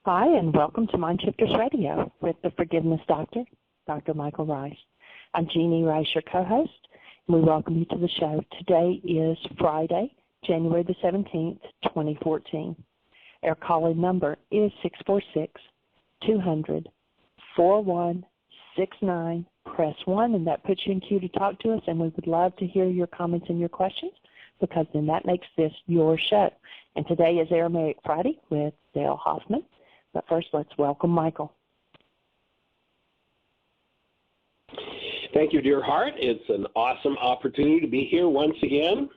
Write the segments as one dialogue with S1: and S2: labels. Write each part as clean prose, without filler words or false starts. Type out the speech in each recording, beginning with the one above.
S1: Hi, and welcome to MindShifters Radio with the Forgiveness Doctor, Dr. Michael Ryce. I'm Jeanie Ryce, your co-host, and we welcome you to the show. Today is Friday, January the 17th, 2014. Our call-in number is 646-200-4169. Press 1, and that puts you in queue to talk to us, and we would love to hear your comments and your questions, because then that makes this your show. And today is Aramaic Friday with Dale Hoffman. But first, let's welcome Michael.
S2: Thank you, dear heart. It's an awesome opportunity to be here once again.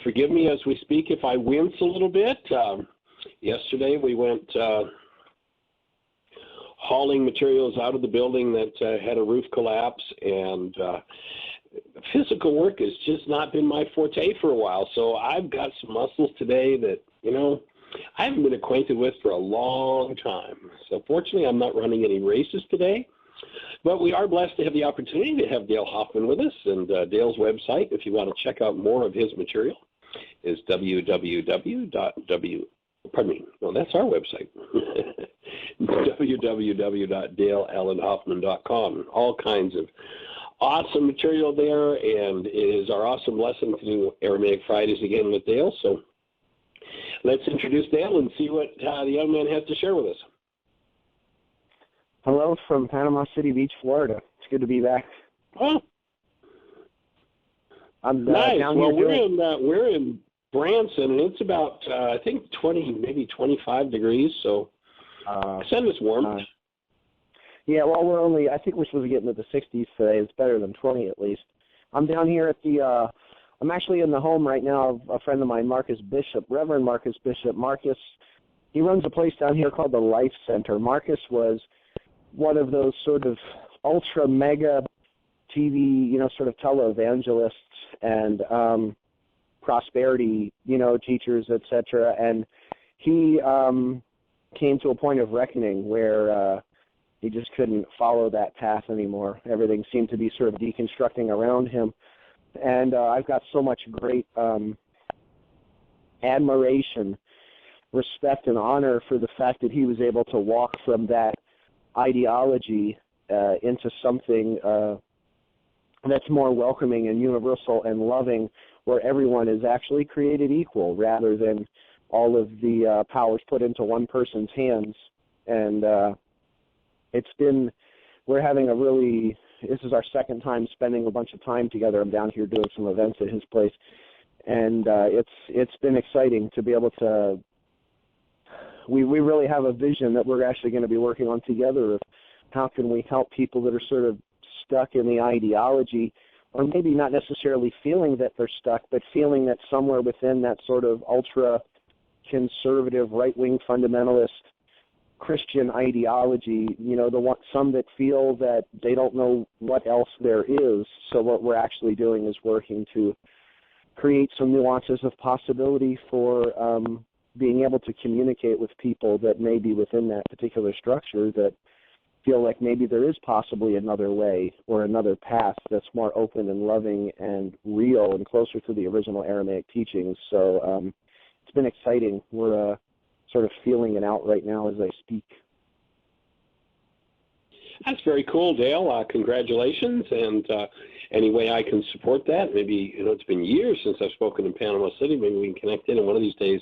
S2: Forgive me as we speak if I wince a little bit. Yesterday we went hauling materials out of the building that had a roof collapse, and physical work has just not been my forte for a while. So I've got some muscles today that, I haven't been acquainted with for a long time. So fortunately, I'm not running any races today. But we are blessed to have the opportunity to have Dale Hoffman with us. And Dale's website, if you want to check out more of his material, is that's our website, www.daleallenhoffman.com. All kinds of awesome material there, and it is our awesome blessing to do Aramaic Fridays again with Dale. So let's introduce Dale and see what the young man has to share with us.
S3: Hello from Panama City Beach, Florida. It's good to be back.
S2: Oh,
S3: I'm
S2: nice.
S3: Down
S2: well,
S3: here
S2: we're in Branson, and it's about I think 20, maybe 25 degrees. So send us warm.
S3: Yeah, well, I think we're supposed to get into the 60s today. It's better than 20 at least. I'm down here at I'm actually in the home right now of a friend of mine, Marcus Bishop, Reverend Marcus Bishop. Marcus, he runs a place down here called the Life Center. Marcus was one of those sort of ultra mega TV, sort of televangelists and prosperity, teachers, etc. And he came to a point of reckoning where he just couldn't follow that path anymore. Everything seemed to be sort of deconstructing around him. And I've got so much great admiration, respect, and honor for the fact that he was able to walk from that ideology into something that's more welcoming and universal and loving, where everyone is actually created equal rather than all of the powers put into one person's hands. And this is our second time spending a bunch of time together. I'm down here doing some events at his place, and it's been exciting to be able to. We really have a vision that we're actually going to be working on together of how can we help people that are sort of stuck in the ideology, or maybe not necessarily feeling that they're stuck, but feeling that somewhere within that sort of ultra-conservative, right-wing fundamentalist Christian ideology, some that feel that they don't know what else there is. So what we're actually doing is working to create some nuances of possibility for being able to communicate with people that may be within that particular structure that feel like maybe there is possibly another way or another path that's more open and loving and real and closer to the original Aramaic teachings. So it's been exciting. We're sort of feeling it out right now as I speak.
S2: That's very cool, Dale. Congratulations, and any way I can support that. Maybe, it's been years since I've spoken in Panama City. Maybe we can connect in and one of these days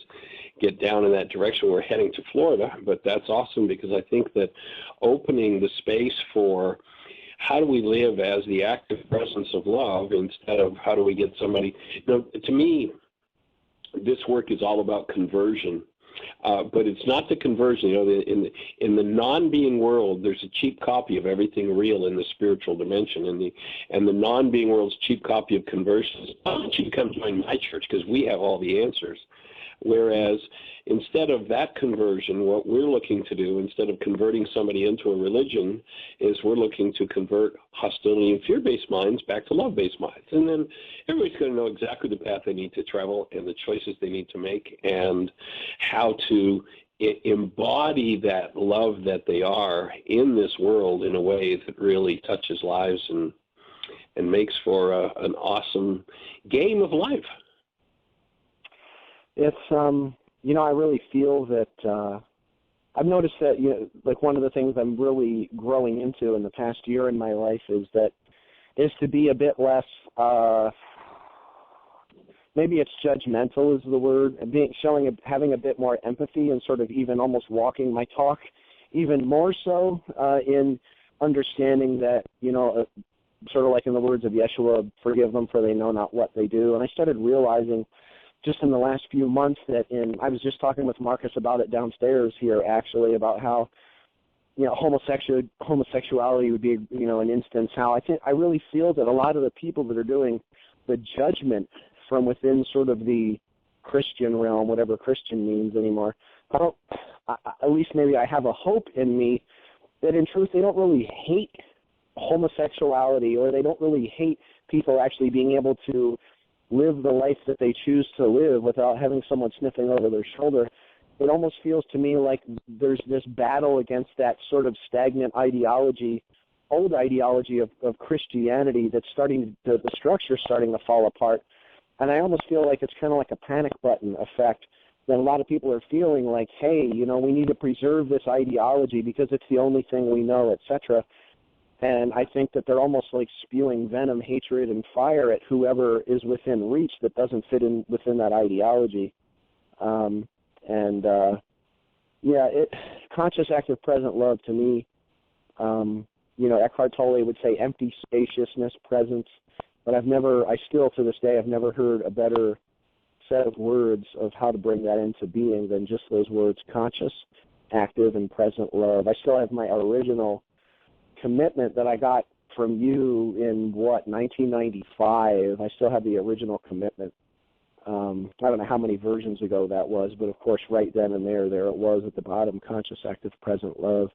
S2: get down in that direction. We're heading to Florida, but that's awesome because I think that opening the space for how do we live as the active presence of love instead of how do we get somebody, to me, this work is all about conversion. But it's not the conversion. In the non-being world, there's a cheap copy of everything real in the spiritual dimension, and the non-being world's cheap copy of conversion is, "Oh, you come join my church because we have all the answers." Whereas instead of that conversion, what we're looking to do, instead of converting somebody into a religion, is we're looking to convert hostility and fear-based minds back to love-based minds. And then everybody's going to know exactly the path they need to travel and the choices they need to make and how to embody that love that they are in this world in a way that really touches lives and makes for an awesome game of life.
S3: It's, I really feel that I've noticed that, you know, like one of the things I'm really growing into in the past year in my life is to be a bit less, maybe it's judgmental is the word, having a bit more empathy and sort of even almost walking my talk even more so in understanding that, you know, sort of like in the words of Yeshua, forgive them for they know not what they do. And I started realizing just in the last few months that I was just talking with Marcus about it downstairs here actually, about how, you know, homosexuality would be, you know, an instance how I really feel that a lot of the people that are doing the judgment from within sort of the Christian realm, whatever Christian means anymore, at least maybe I have a hope in me that in truth they don't really hate homosexuality, or they don't really hate people actually being able to live the life that they choose to live without having someone sniffing over their shoulder. It almost feels to me like there's this battle against that sort of stagnant ideology, old ideology of Christianity that's the structure's starting to fall apart. And I almost feel like it's kind of like a panic button effect that a lot of people are feeling like, hey, you know, we need to preserve this ideology because it's the only thing we know, etc. And I think that they're almost like spewing venom, hatred, and fire at whoever is within reach that doesn't fit in within that ideology. Conscious, active, present love to me, you know, Eckhart Tolle would say empty spaciousness, presence. But I still to this day, I've never heard a better set of words of how to bring that into being than just those words, conscious, active, and present love. I still have my original commitment that I got from you in 1995. I still have the original commitment. I don't know how many versions ago that was, but of course right then and there it was at the bottom, conscious, active, present love.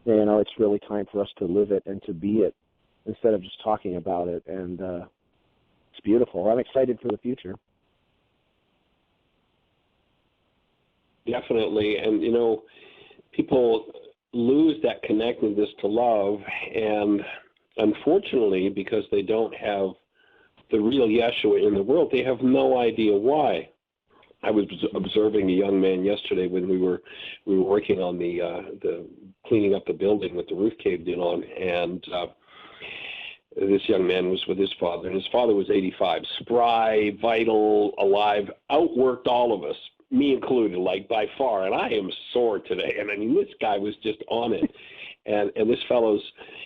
S3: You know, it's really time for us to live it and to be it instead of just talking about it, and it's beautiful. I'm excited for the future.
S2: Definitely, and you know, people lose that connectedness to love, and unfortunately, because they don't have the real Yeshua in the world, they have no idea why. I was observing a young man yesterday when we were working on the cleaning up the building with the roof caved in on, and this young man was with his father, and his father was 85, spry, vital, alive, outworked all of us, me included, like by far, and I am sore today. And I mean, this guy was just on it. And this fellow's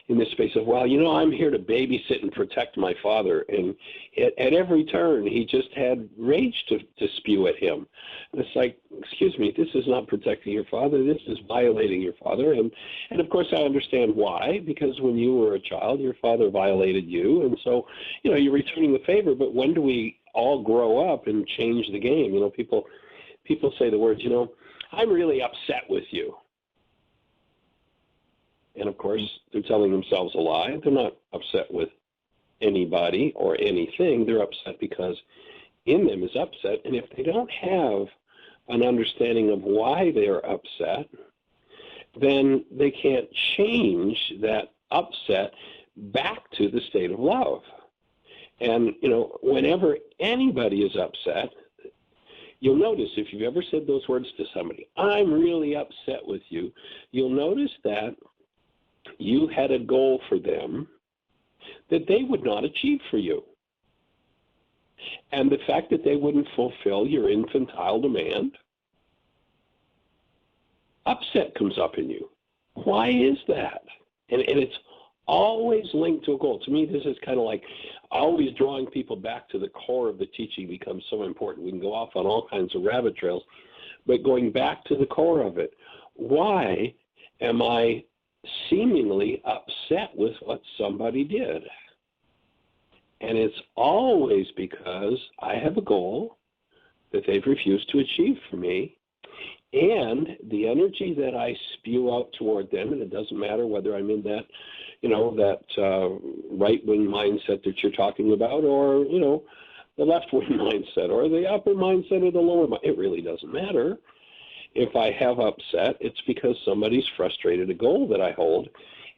S2: in this space of, well, you know, I'm here to babysit and protect my father. And at every turn, he just had rage to spew at him. And it's like, excuse me, this is not protecting your father. This is violating your father. And of course, I understand why, because when you were a child, your father violated you. And so, you know, you're returning the favor. But when do we all grow up and change the game? You know, people say the words, you know, I'm really upset with you. And, of course, they're telling themselves a lie. They're not upset with anybody or anything. They're upset because in them is upset. And if they don't have an understanding of why they're upset, then they can't change that upset back to the state of love. And, you know, whenever anybody is upset, you'll notice if you've ever said those words to somebody, I'm really upset with you, you'll notice that you had a goal for them that they would not achieve for you. And the fact that they wouldn't fulfill your infantile demand, upset comes up in you. Why is that? And it's always linked to a goal. To me, this is kind of like always drawing people back to the core of the teaching becomes so important. We can go off on all kinds of rabbit trails, but going back to the core of it, why am I seemingly upset with what somebody did? And it's always because I have a goal that they've refused to achieve for me, and the energy that I spew out toward them, and it doesn't matter whether I'm in that, you know, that right-wing mindset that you're talking about, or, you know, the left-wing mindset, or the upper mindset, or the lower mindset. It really doesn't matter. If I have upset, it's because somebody's frustrated a goal that I hold,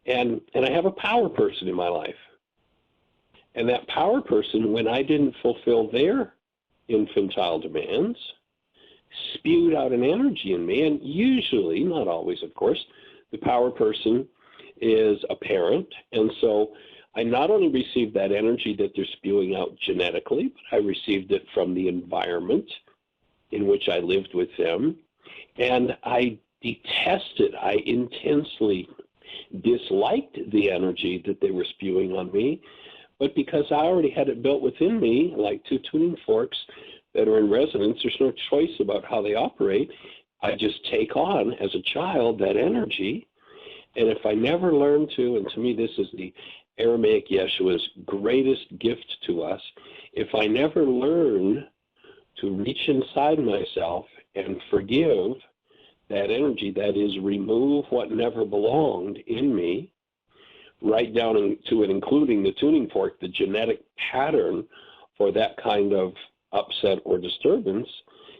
S2: and I have a power person in my life. And that power person, when I didn't fulfill their infantile demands, spewed out an energy in me, and usually, not always, of course, the power person is a parent, and so I not only received that energy that they're spewing out genetically, but I received it from the environment in which I lived with them, and I detested, I intensely disliked the energy that they were spewing on me, but because I already had it built within me, like two tuning forks that are in resonance, there's no choice about how they operate. I just take on, as a child, that energy, and if I never learn to, and to me this is the Aramaic Yeshua's greatest gift to us, if I never learn to reach inside myself and forgive that energy, that is, remove what never belonged in me, right down to and including the tuning fork, the genetic pattern for that kind of upset or disturbance,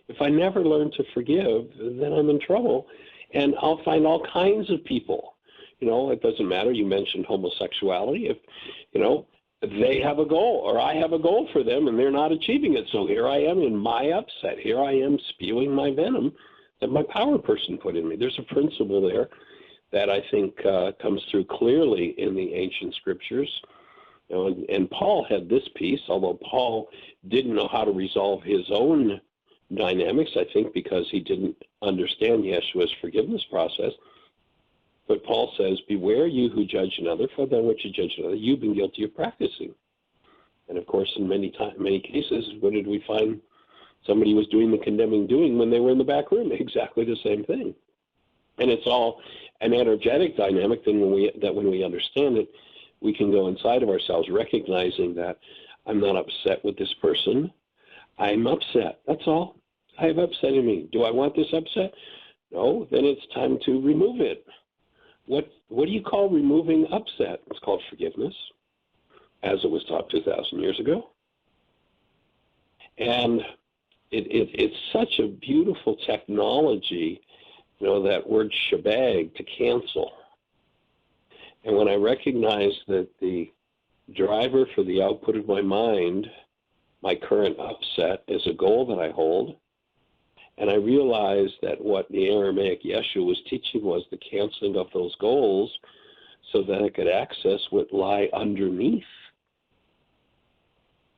S2: if I never learn to forgive, then I'm in trouble. And I'll find all kinds of people. It doesn't matter. You mentioned homosexuality. If, they have a goal or I have a goal for them and they're not achieving it. So here I am in my upset. Here I am spewing my venom that my power person put in me. There's a principle there that I think comes through clearly in the ancient scriptures. And Paul had this piece, although Paul didn't know how to resolve his own dynamics, I think because he didn't understand Yeshua's forgiveness process. But Paul says, beware you who judge another, for then what you judge another, you've been guilty of practicing. And of course, in many cases, what did we find? Somebody was doing the condemning doing when they were in the back room, exactly the same thing. And it's all an energetic dynamic that when we understand it, we can go inside of ourselves, recognizing that I'm not upset with this person. I'm upset. That's all. I have upset in me. Do I want this upset? No. Then it's time to remove it. What do you call removing upset? It's called forgiveness, as it was taught 2,000 years ago. And it's such a beautiful technology, that word shabag, to cancel. And when I recognize that the driver for the output of my mind, my current upset, is a goal that I hold, and I realized that what the Aramaic Yeshua was teaching was the canceling of those goals so that I could access what lie underneath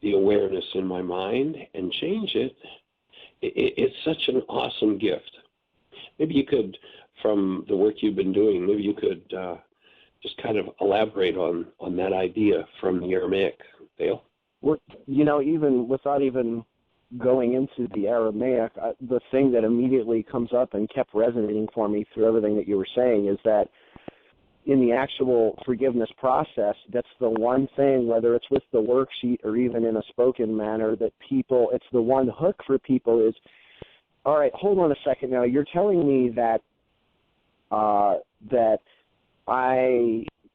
S2: the awareness in my mind and change it. It's such an awesome gift. Maybe you could, from the work you've been doing, maybe you could just kind of elaborate on that idea from the Aramaic, Dale.
S3: Well, even without even going into the Aramaic, the thing that immediately comes up and kept resonating for me through everything that you were saying is that in the actual forgiveness process, that's the one thing, whether it's with the worksheet or even in a spoken manner, that it's the one hook for people is, all right, hold on a second now. You're telling me that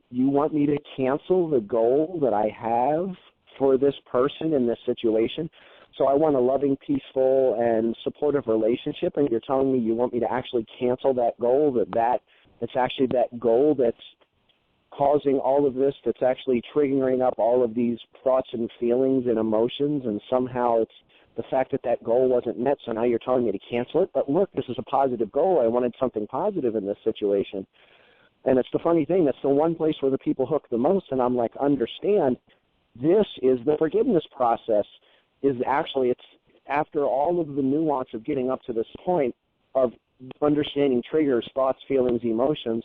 S3: you want me to cancel the goal that I have for this person in this situation? So I want a loving, peaceful, and supportive relationship, and you're telling me you want me to actually cancel that goal, that it's actually that goal that's causing all of this, that's actually triggering up all of these thoughts and feelings and emotions, and somehow it's the fact that goal wasn't met, so now you're telling me to cancel it. But look, this is a positive goal. I wanted something positive in this situation. And it's the funny thing, that's the one place where the people hook the most, and I'm like, understand, this is the forgiveness process. It's after all of the nuance of getting up to this point of understanding triggers, thoughts, feelings, emotions,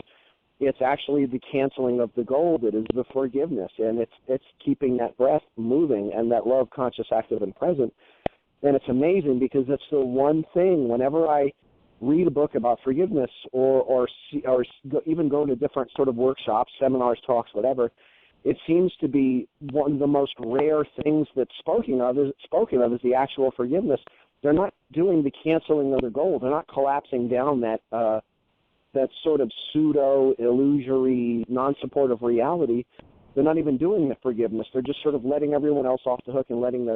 S3: it's actually the canceling of the goal that is the forgiveness, and it's keeping that breath moving and that love conscious, active, and present. And it's amazing because it's the one thing, whenever I read a book about forgiveness or even go to different sort of workshops, seminars, talks, whatever, it seems to be one of the most rare things that's spoken of is the actual forgiveness. They're not doing the canceling of the goal. They're not collapsing down that sort of pseudo, illusory, non-supportive reality. They're not even doing the forgiveness. They're just sort of letting everyone else off the hook and letting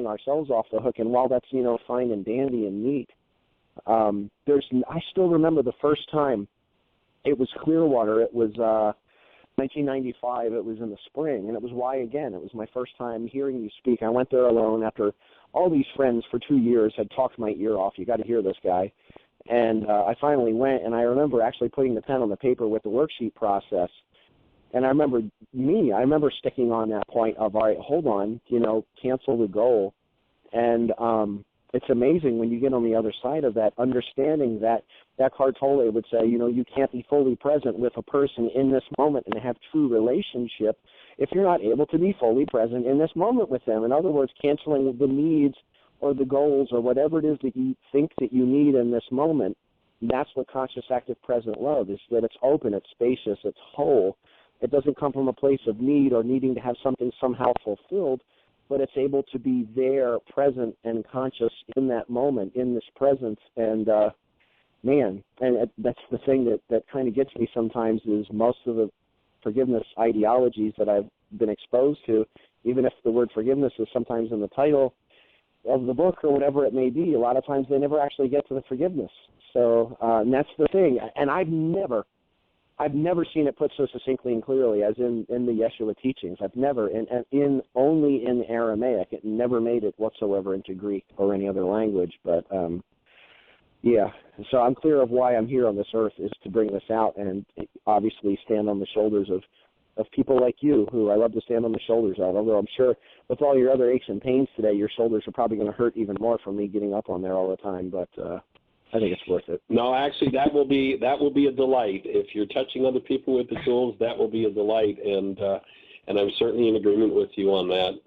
S3: ourselves off the hook. And while that's fine and dandy and neat, I still remember the first time. It was Clearwater. It was 1995. It was in the spring, and it was It was my first time hearing you speak. I went there alone after all these friends for 2 years had talked my ear off. You got to hear this guy. And I finally went, and I remember actually putting the pen on the paper with the worksheet process. And I remember sticking on that point of, all right, hold on, cancel the goal. And it's amazing when you get on the other side of that, understanding that Eckhart Tolle would say, you can't be fully present with a person in this moment and have true relationship if you're not able to be fully present in this moment with them. In other words, canceling the needs or the goals or whatever it is that you think that you need in this moment. That's what conscious active present love is, that it's open, it's spacious, it's whole. It doesn't come from a place of need or needing to have something somehow fulfilled, but it's able to be there, present and conscious in that moment, in this presence. And that's the thing that kind of gets me sometimes, is most of the forgiveness ideologies that I've been exposed to, even if the word forgiveness is sometimes in the title of the book or whatever it may be, a lot of times they never actually get to the forgiveness. So and that's the thing. And I've never seen it put so succinctly and clearly as in the Yeshua teachings. I've never, only in Aramaic. It never made it whatsoever into Greek or any other language. But yeah, so I'm clear of why I'm here on this earth, is to bring this out and obviously stand on the shoulders of people like you, who I love to stand on the shoulders of, although I'm sure with all your other aches and pains today, your shoulders are probably going to hurt even more from me getting up on there all the time, but I think it's worth it.
S2: No, actually, that will be a delight. If you're touching other people with the tools, that will be a delight, and I'm certainly in agreement with you on that.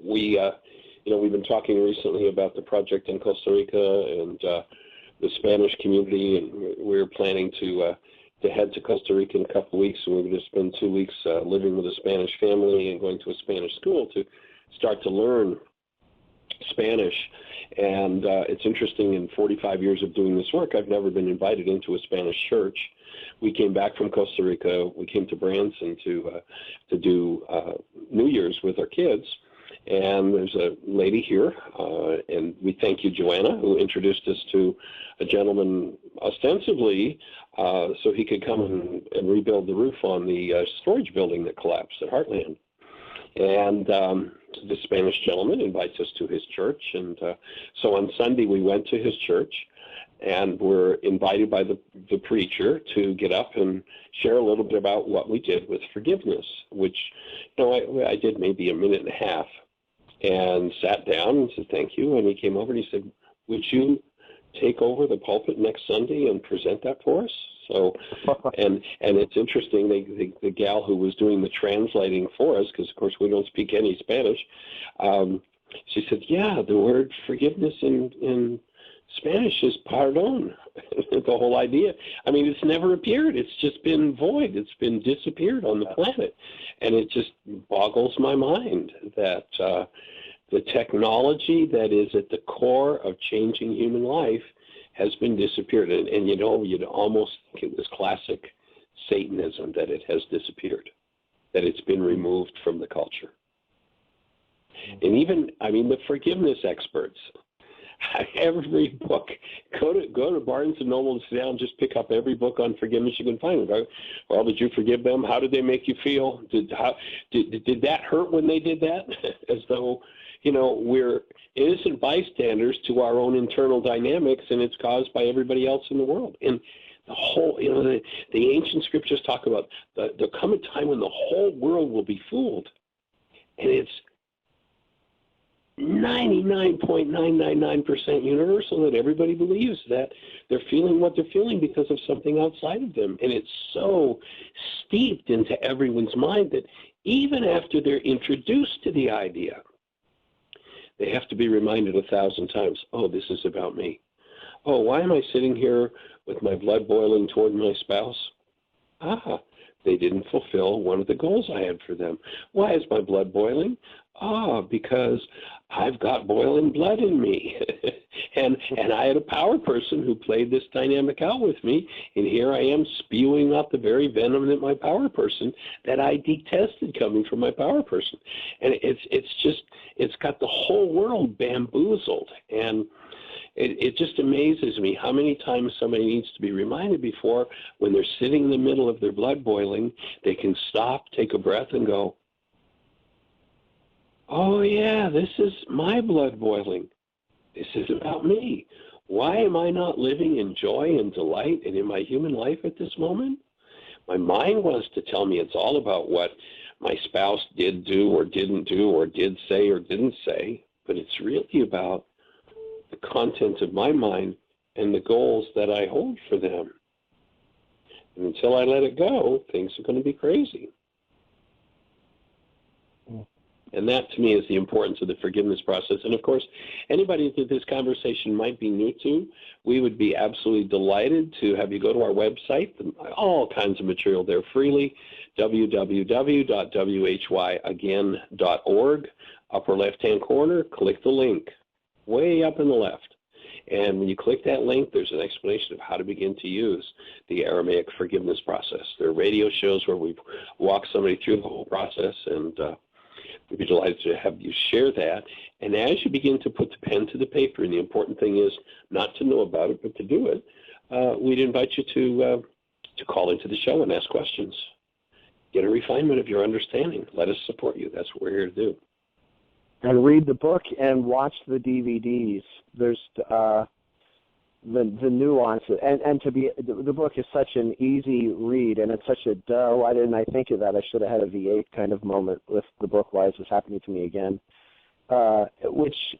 S2: We've been talking recently about the project in Costa Rica and the Spanish community, and we're planning to head to Costa Rica in a couple of weeks, and we're going to spend 2 weeks living with a Spanish family and going to a Spanish school to start to learn Spanish. And it's interesting, in 45 years of doing this work, I've never been invited into a Spanish church. We came back from Costa Rica. We came to Branson to do New Year's with our kids. And there's a lady here, and we thank you, Joanna, who introduced us to a gentleman ostensibly so he could come and rebuild the roof on the storage building that collapsed at Heartland. And the Spanish gentleman invites us to his church. And so on Sunday we went to his church, and were invited by the preacher to get up and share a little bit about what we did with forgiveness, which I did maybe a minute and a half, and sat down and said thank you. And he came over and he said, would you take over the pulpit next Sunday and present that for us? So, and it's interesting, the gal who was doing the translating for us, because of course we don't speak any Spanish, she said, yeah, the word forgiveness in Spanish is pardon. The whole idea. I mean, it's never appeared. It's just been void. It's been disappeared on the planet. And it just boggles my mind that the technology that is at the core of changing human life has been disappeared. And you'd almost think it was classic Satanism that it has disappeared, that it's been removed from the culture. And even, the forgiveness experts, every book, go to Barnes & Noble, sit down, just pick up every book on forgiveness you can find. Well, did you forgive them? How did they make you feel? Did that hurt when they did that? As though, we're innocent bystanders to our own internal dynamics, and it's caused by everybody else in the world. And the whole, the ancient scriptures talk about there'll come a time when the whole world will be fooled, and it's 99.999% universal that everybody believes that they're feeling what they're feeling because of something outside of them. And it's so steeped into everyone's mind that even after they're introduced to the idea, they have to be reminded 1,000 times, oh, this is about me. Oh, why am I sitting here with my blood boiling toward my spouse? They didn't fulfill one of the goals I had for them. Why is my blood boiling? Because I've got boiling blood in me. and I had a power person who played this dynamic out with me, and here I am spewing out the very venom that my power person, that I detested coming from my power person. And it's got the whole world bamboozled. And it just amazes me how many times somebody needs to be reminded before, when they're sitting in the middle of their blood boiling, they can stop, take a breath, and go, oh yeah, this is my blood boiling. This is about me. Why am I not living in joy and delight and in my human life at this moment? My mind wants to tell me it's all about what my spouse did do or didn't do or did say or didn't say, but it's really about the content of my mind and the goals that I hold for them. And until I let it go, things are going to be crazy. And that, to me, is the importance of the forgiveness process. And, of course, anybody that this conversation might be new to, we would be absolutely delighted to have you go to our website, all kinds of material there freely, www.whyagain.org. Upper left-hand corner, click the link, way up in the left. And when you click that link, there's an explanation of how to begin to use the Aramaic forgiveness process. There are radio shows where we walk somebody through the whole process, and we'd be delighted to have you share that. And as you begin to put the pen to the paper, and the important thing is not to know about it, but to do it, we'd invite you to call into the show and ask questions. Get a refinement of your understanding. Let us support you. That's what we're here to do.
S3: And read the book and watch the DVDs. There's the nuance, and to be the book is such an easy read, and it's such a why didn't I think of that? I should have had a V8 kind of moment with the book. Why is this happening to me again? Which,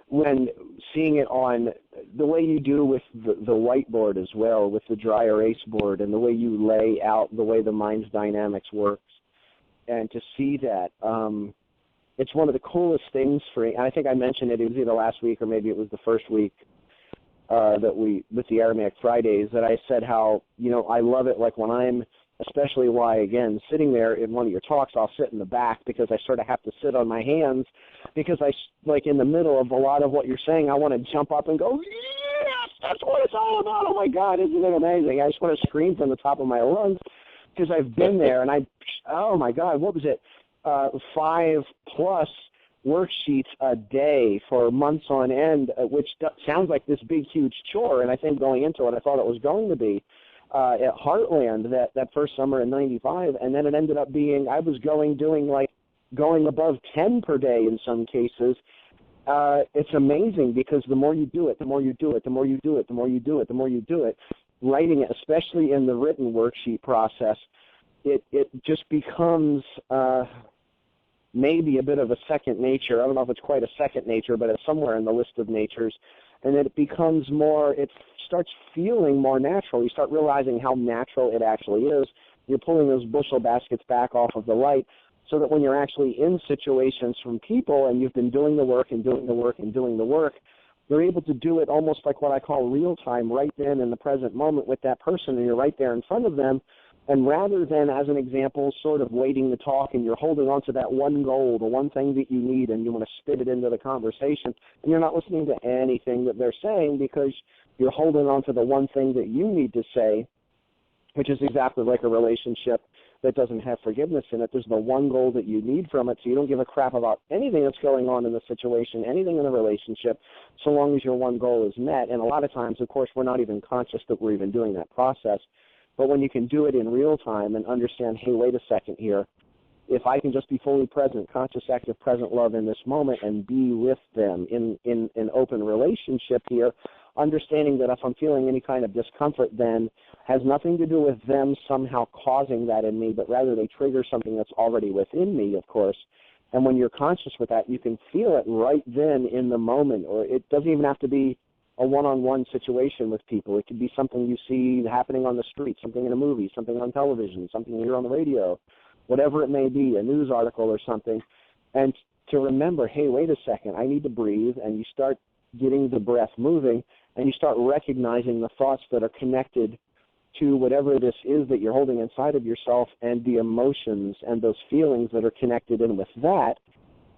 S3: when seeing it on the way you do with the whiteboard as well, with the dry erase board, and the way you lay out the way the mind's dynamics works, and to see that. It's one of the coolest things I think I mentioned it was either last week or maybe it was the first week that with the Aramaic Fridays, that I said how, I love it, like when I'm, especially why, again, sitting there in one of your talks, I'll sit in the back because I sort of have to sit on my hands because like in the middle of a lot of what you're saying, I want to jump up and go, yes, that's what it's all about. Oh, my God, isn't it amazing? I just want to scream from the top of my lungs because I've been there and oh, my God, what was it? 5+ worksheets a day for months on end, which sounds like this big, huge chore. And I think going into it, I thought it was going to be at Heartland that first summer in '95. And then it ended up being, I was going above 10 per day in some cases. It's amazing because the more you do it, the more you do it, the more you do it, the more you do it, the more you do it. Writing it, especially in the written worksheet process, it just becomes maybe a bit of a second nature. I don't know if it's quite a second nature, but it's somewhere in the list of natures. And it becomes more, it starts feeling more natural. You start realizing how natural it actually is. You're pulling those bushel baskets back off of the light so that when you're actually in situations from people and you've been doing the work and doing the work and doing the work, you're able to do it almost like what I call real time, right then in the present moment with that person, and you're right there in front of them. And rather than, as an example, sort of waiting to talk and you're holding on to that one goal, the one thing that you need, and you want to spit it into the conversation, and you're not listening to anything that they're saying because you're holding on to the one thing that you need to say, which is exactly like a relationship that doesn't have forgiveness in it. There's the one goal that you need from it, so you don't give a crap about anything that's going on in the situation, anything in the relationship, so long as your one goal is met. And a lot of times, of course, we're not even conscious that we're even doing that process. But when you can do it in real time and understand, hey, wait a second here, if I can just be fully present, conscious, active, present love in this moment and be with them in an open relationship here, understanding that if I'm feeling any kind of discomfort then has nothing to do with them somehow causing that in me, but rather they trigger something that's already within me, of course. And when you're conscious with that, you can feel it right then in the moment, or it doesn't even have to be a one-on-one situation with people. It could be something you see happening on the street, something in a movie, something on television, something you hear on the radio, whatever it may be, a news article or something. And to remember, hey, wait a second, I need to breathe, and you start getting the breath moving, and you start recognizing the thoughts that are connected to whatever this is that you're holding inside of yourself and the emotions and those feelings that are connected in with that.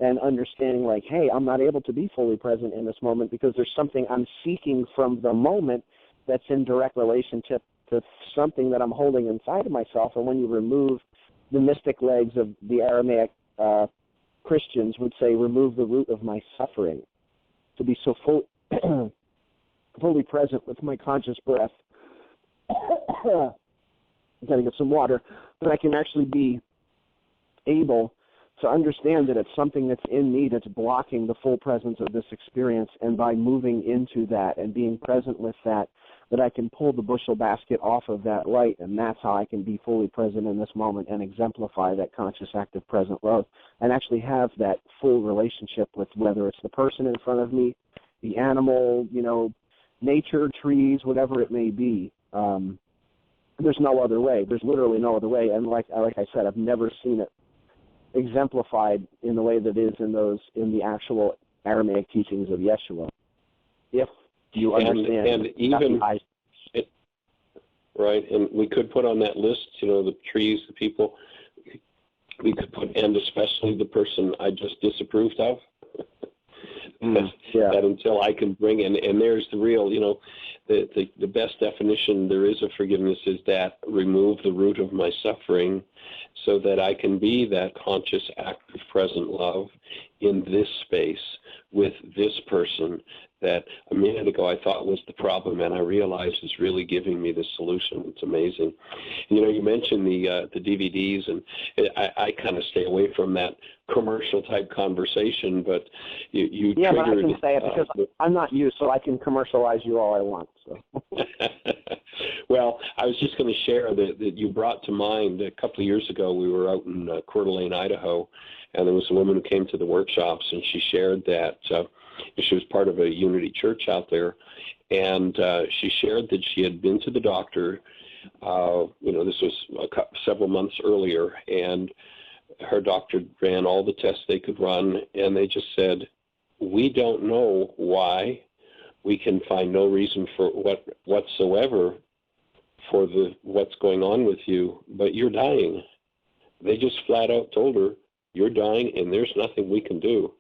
S3: And understanding like, hey, I'm not able to be fully present in this moment because there's something I'm seeking from the moment that's in direct relationship to something that I'm holding inside of myself. And when you remove the mystic legs of the Aramaic Christians would say, remove the root of my suffering, to be so fully present with my conscious breath. I'm going to get some water, but I can actually be able to understand that it's something that's in me that's blocking the full presence of this experience, and by moving into that and being present with that I can pull the bushel basket off of that light, and that's how I can be fully present in this moment and exemplify that conscious, active, present love, and actually have that full relationship with whether it's the person in front of me, the animal, nature, trees, whatever it may be. There's no other way. There's literally no other way, and like I said, I've never seen it exemplified in the way that it is in the actual Aramaic teachings of Yeshua. If you understand,
S2: and even right, and we could put on that list, the trees, the people. We could put, and especially the person I just disapproved of. That until I can bring in, and there's the real, the best definition there is of forgiveness is that remove the root of my suffering, so that I can be that conscious, active, present love in this space with this person that a minute ago I thought was the problem, and I realize is really giving me the solution. It's amazing. You mentioned the DVDs, and I kind of stay away from that commercial type conversation, but you
S3: yeah,
S2: triggered.
S3: But I can say it because I'm not you, so I can commercialize you all I want. So.
S2: Well, I was just going to share that you brought to mind a couple of years ago. We were out in Coeur d'Alene, Idaho, and there was a woman who came to the workshops, and she shared that she was part of a Unity church out there, and she shared that she had been to the doctor. This was several months earlier, and her doctor ran all the tests they could run, and they just said, "We don't know why. We can find no reason for whatsoever for what's going on with you, but you're dying." They just flat out told her, "You're dying, and there's nothing we can do."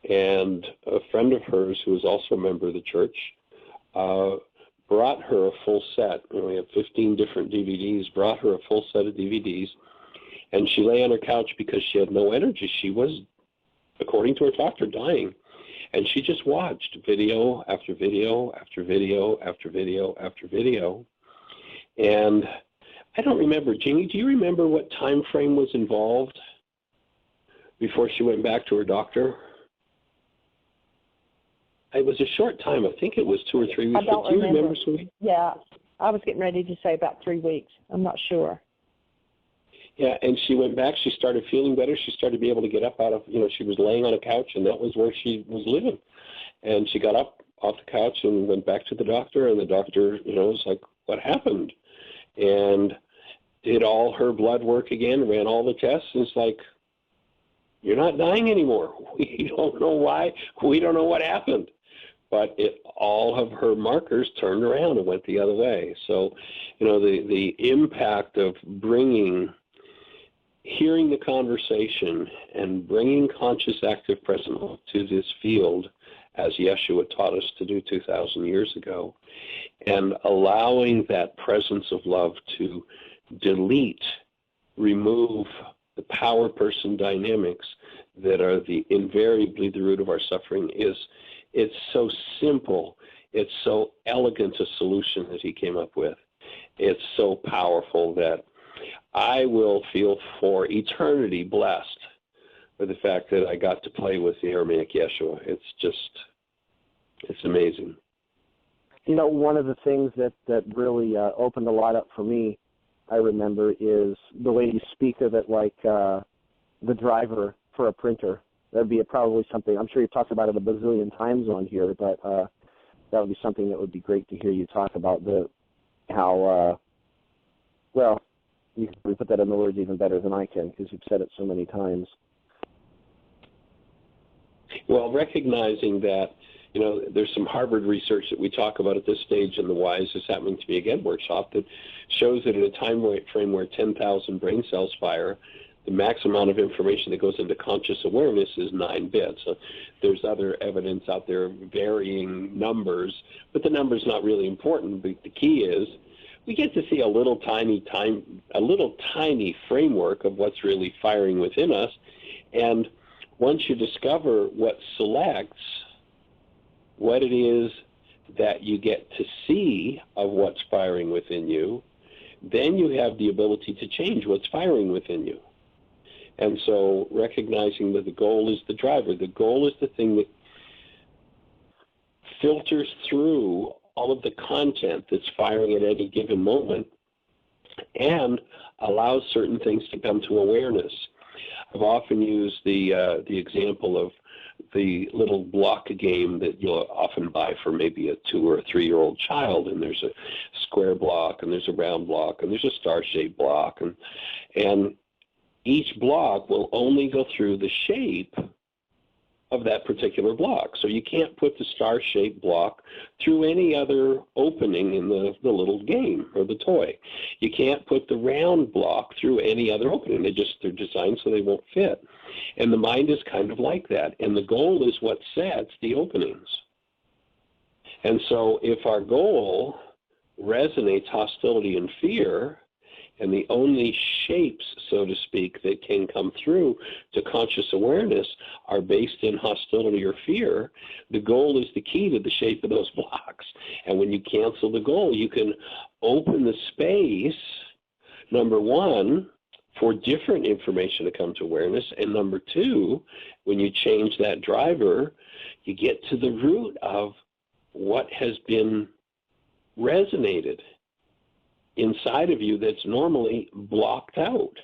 S2: And a friend of hers, who was also a member of the church, brought her a full set. We have 15 different DVDs, brought her a full set of DVDs, and she lay on her couch because she had no energy. She was, according to her doctor, dying. And she just watched video after video after video after video after video. And I don't remember, Jeanie, do you remember what time frame was involved before she went back to her doctor? It was a short time. I think it was 2 or 3 weeks.
S1: I don't remember.
S2: Do you remember, sweetie?
S1: Yeah, I was getting ready to say about 3 weeks. I'm not sure.
S2: Yeah, and she went back. She started feeling better. She started to be able to get up out of, she was laying on a couch, and that was where she was living. And she got up off the couch and went back to the doctor, and the doctor, was like, "What happened?" And did all her blood work again, ran all the tests, and it's like, "You're not dying anymore. We don't know why. We don't know what happened." But all of her markers turned around and went the other way. So, the impact of hearing the conversation and bringing conscious, active presence to this field, as Yeshua taught us to do 2,000 years ago, and allowing that presence of love to remove the power person dynamics that are invariably the root of our suffering it's so simple. It's so elegant a solution that he came up with. It's so powerful that I will feel for eternity blessed with the fact that I got to play with the Aramaic Yeshua. It's amazing.
S3: One of the things that really opened a lot up for me, I remember, is the way you speak of it like the driver for a printer. That'd be probably something, I'm sure you've talked about it a bazillion times on here, but that would be something that would be great to hear you talk about, how you can put that in the words even better than I can because you've said it so many times.
S2: Well, recognizing that, there's some Harvard research that we talk about at this stage in the WISE is happening to be again workshop that shows that in a time frame where 10,000 brain cells fire, the max amount of information that goes into conscious awareness is 9 bits. So there's other evidence out there, varying numbers, but the number's not really important. But the key is we get to see a little tiny framework of what's really firing within us. And once you discover what selects what it is that you get to see of what's firing within you, then you have the ability to change what's firing within you. And so recognizing that the goal is the driver, the goal is the thing that filters through all of the content that's firing at any given moment and allows certain things to come to awareness. I've often used the example of the little block game that you'll often buy for maybe a 2 or 3 year old child, and there's a square block and there's a round block and there's a star-shaped block, and each block will only go through the shape of that particular block. So you can't put the star-shaped block through any other opening in the little game or the toy. You can't put the round block through any other opening. They're designed so they won't fit. And the mind is kind of like that. And the goal is what sets the openings. And so if our goal resonates hostility and fear, and the only shapes, so to speak, that can come through to conscious awareness are based in hostility or fear, the goal is the key to the shape of those blocks. And when you cancel the goal, you can open the space, number one, for different information to come to awareness. And number two, when you change that driver, you get to the root of what has been resonated inside of you that's normally blocked out.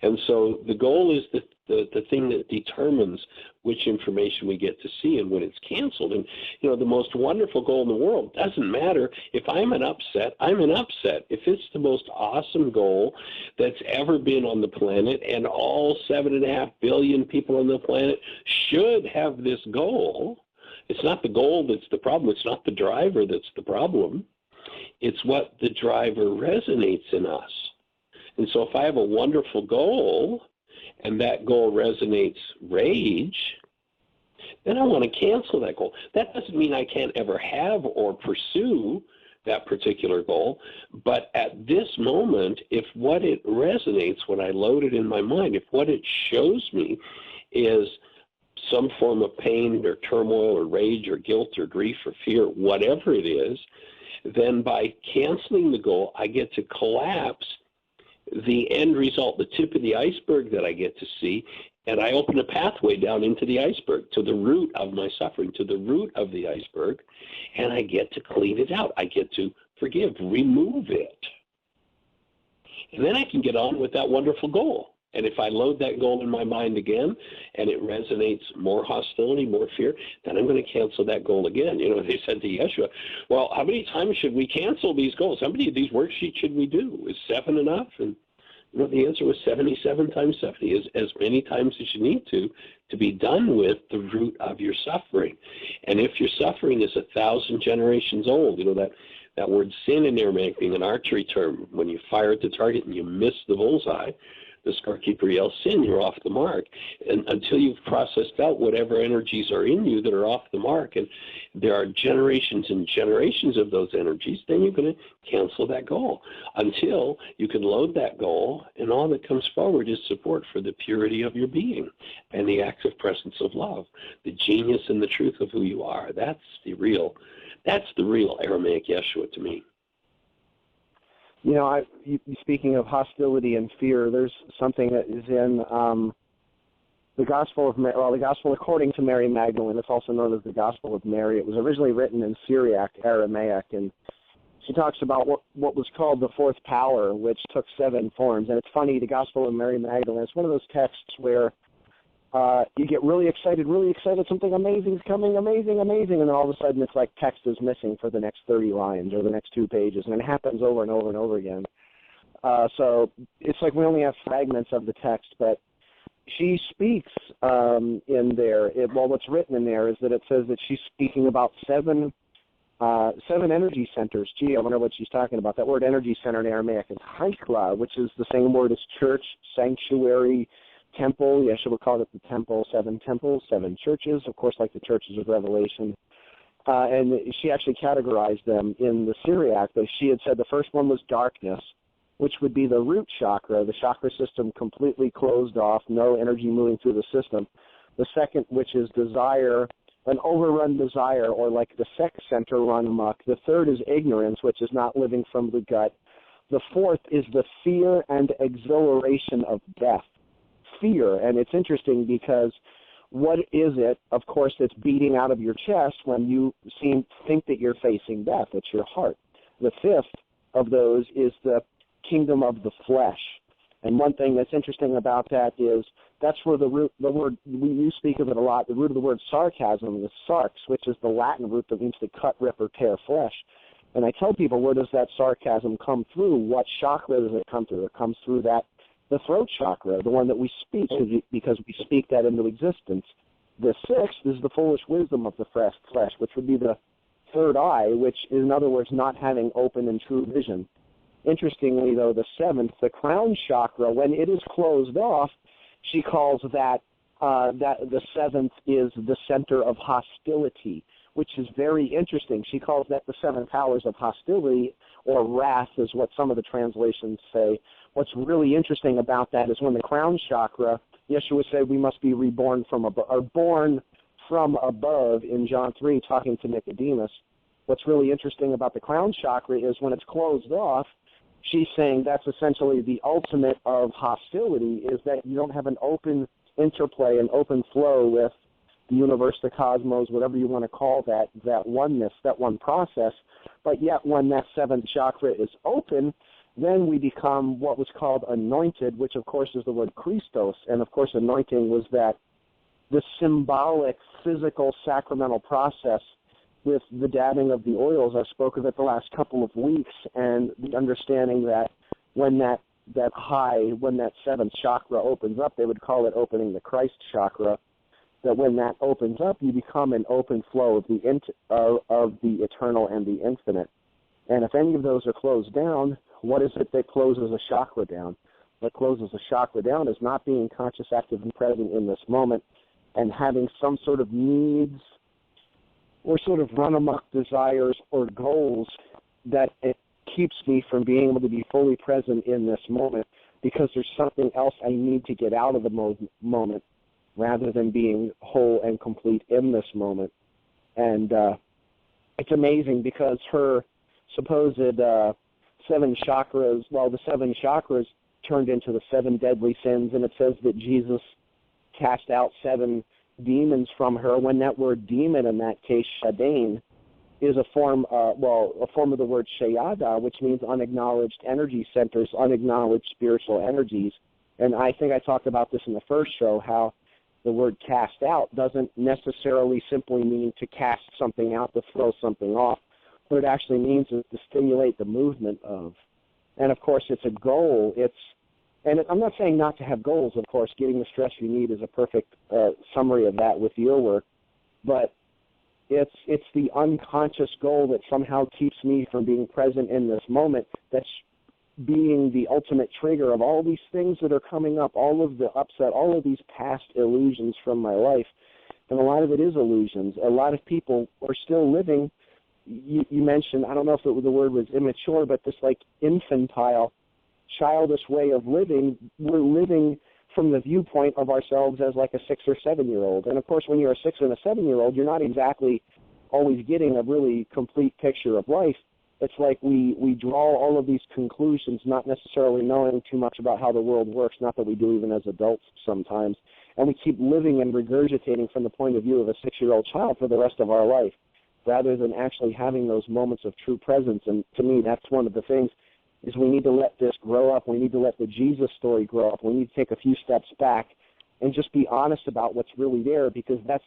S2: And so the goal is the thing that determines which information we get to see and when it's canceled. And, you know, the most wonderful goal in the world doesn't matter. If I'm an upset, I'm an upset. If it's the most awesome goal that's ever been on the planet, and all 7.5 billion people on the planet should have this goal, it's not the goal that's the problem. It's not the driver that's the problem. It's what the driver resonates in us. And so if I have a wonderful goal and that goal resonates rage, then I want to cancel that goal. That doesn't mean I can't ever have or pursue that particular goal, but at this moment, if what it resonates when I load it in my mind, if what it shows me is some form of pain or turmoil or rage or guilt or grief or fear, whatever it is, then by canceling the goal, I get to collapse the end result, the tip of the iceberg that I get to see, and I open a pathway down into the iceberg, to the root of my suffering, to the root of the iceberg, and I get to clean it out. I get to forgive, remove it. And then I can get on with that wonderful goal. And if I load that goal in my mind again and it resonates more hostility, more fear, then I'm going to cancel that goal again. You know, they said to Yeshua, well, how many times should we cancel these goals? How many of these worksheets should we do? Is 7 enough? And you know, the answer was 77 times 70, is as many times as you need to be done with the root of your suffering. And if your suffering is 1,000 generations old, you know, that word sin in Aramaic being an archery term, when you fire at the target and you miss the bullseye, the scorekeeper yells, sin, you're off the mark. And until you've processed out whatever energies are in you that are off the mark, and there are generations and generations of those energies, then you're going to cancel that goal until you can load that goal, and all that comes forward is support for the purity of your being and the active presence of love, the genius and the truth of who you are. That's the real Aramaic Yeshua to me.
S3: You know, speaking of hostility and fear, there's something that is in the Gospel of Mary, well, the Gospel according to Mary Magdalene. It's also known as the Gospel of Mary. It was originally written in Syriac, Aramaic, and she talks about what was called the fourth power, which took 7 forms. And it's funny, the Gospel of Mary Magdalene, it's one of those texts where you get really excited, something amazing is coming, amazing, and then all of a sudden it's like text is missing for the next 30 lines or the next 2 pages, and it happens over and over and over again. So it's like we only have fragments of the text, but she speaks in there. What's written in there is that it says that she's speaking about 7 energy centers. Gee, I wonder what she's talking about. That word energy center in Aramaic is haikla, which is the same word as church, sanctuary, temple. Yeshua called it the temple, 7 temples, 7 churches, of course, like the churches of Revelation. And she actually categorized them in the Syriac. But she had said the first one was darkness, which would be the root chakra, the chakra system completely closed off, no energy moving through the system. The second, which is desire, an overrun desire, or like the sex center run amok. The third is ignorance, which is not living from the gut. The fourth is the fear and exhilaration of death. fear. And it's interesting because what is it, of course, that's beating out of your chest when you think that you're facing death? It's your heart. The fifth of those is the kingdom of the flesh. And one thing that's interesting about that is that's where the word, you speak of it a lot, the root of the word sarcasm is sarx, which is the Latin root that means to cut, rip, or tear flesh. And I tell people, where does that sarcasm come through? What chakra does it come through? It comes through the throat chakra, the one that we speak, because we speak that into existence. The sixth is the foolish wisdom of the flesh, which would be the third eye, which is, in other words, not having open and true vision. Interestingly, though, the seventh, the crown chakra, when it is closed off, she calls that the seventh is the center of hostility, which is very interesting. She calls that the seven powers of hostility, or wrath is what some of the translations say. What's really interesting about that is when the crown chakra, Yeshua said we must be reborn from above, or born from above in John 3, talking to Nicodemus. What's really interesting about the crown chakra is when it's closed off, she's saying that's essentially the ultimate of hostility, is that you don't have an open interplay, an open flow with the universe, the cosmos, whatever you want to call that oneness, that one process. But yet when that seventh chakra is open, then we become what was called anointed, which of course is the word Christos. And of course anointing was that the symbolic, physical, sacramental process with the dabbing of the oils. I spoke of it the last couple of weeks, and the understanding that when that seventh chakra opens up, they would call it opening the Christ chakra, that when that opens up, you become an open flow of the eternal and the infinite. And if any of those are closed down, what is it that closes a chakra down? What closes a chakra down is not being conscious, active, and present in this moment, and having some sort of needs or sort of run-amok desires or goals that it keeps me from being able to be fully present in this moment, because there's something else I need to get out of the moment rather than being whole and complete in this moment. And it's amazing because her supposed seven chakras, the seven chakras turned into the seven deadly sins, and it says that Jesus cast out seven demons from her, when that word demon in that case, shadain, is a form of the word shayada, which means unacknowledged energy centers, unacknowledged spiritual energies. And I think I talked about this in the first show, how the word cast out doesn't necessarily simply mean to cast something out, to throw something off. What it actually means is to stimulate the movement of. And of course, it's a goal. And I'm not saying not to have goals, of course. Getting the stress you need is a perfect summary of that with your work. But it's the unconscious goal that somehow keeps me from being present in this moment, that's being the ultimate trigger of all these things that are coming up, all of the upset, all of these past illusions from my life. And a lot of it is illusions. A lot of people are still living, you mentioned, I don't know if the word was immature, but this like infantile, childish way of living. We're living from the viewpoint of ourselves as like a 6 or 7 year old. And of course, when you're a 6 and a 7 year old, you're not exactly always getting a really complete picture of life. It's like we draw all of these conclusions, not necessarily knowing too much about how the world works, not that we do even as adults sometimes. And we keep living and regurgitating from the point of view of a 6-year-old child for the rest of our life, rather than actually having those moments of true presence. And to me, that's one of the things, is we need to let this grow up. We need to let the Jesus story grow up. We need to take a few steps back and just be honest about what's really there, because that's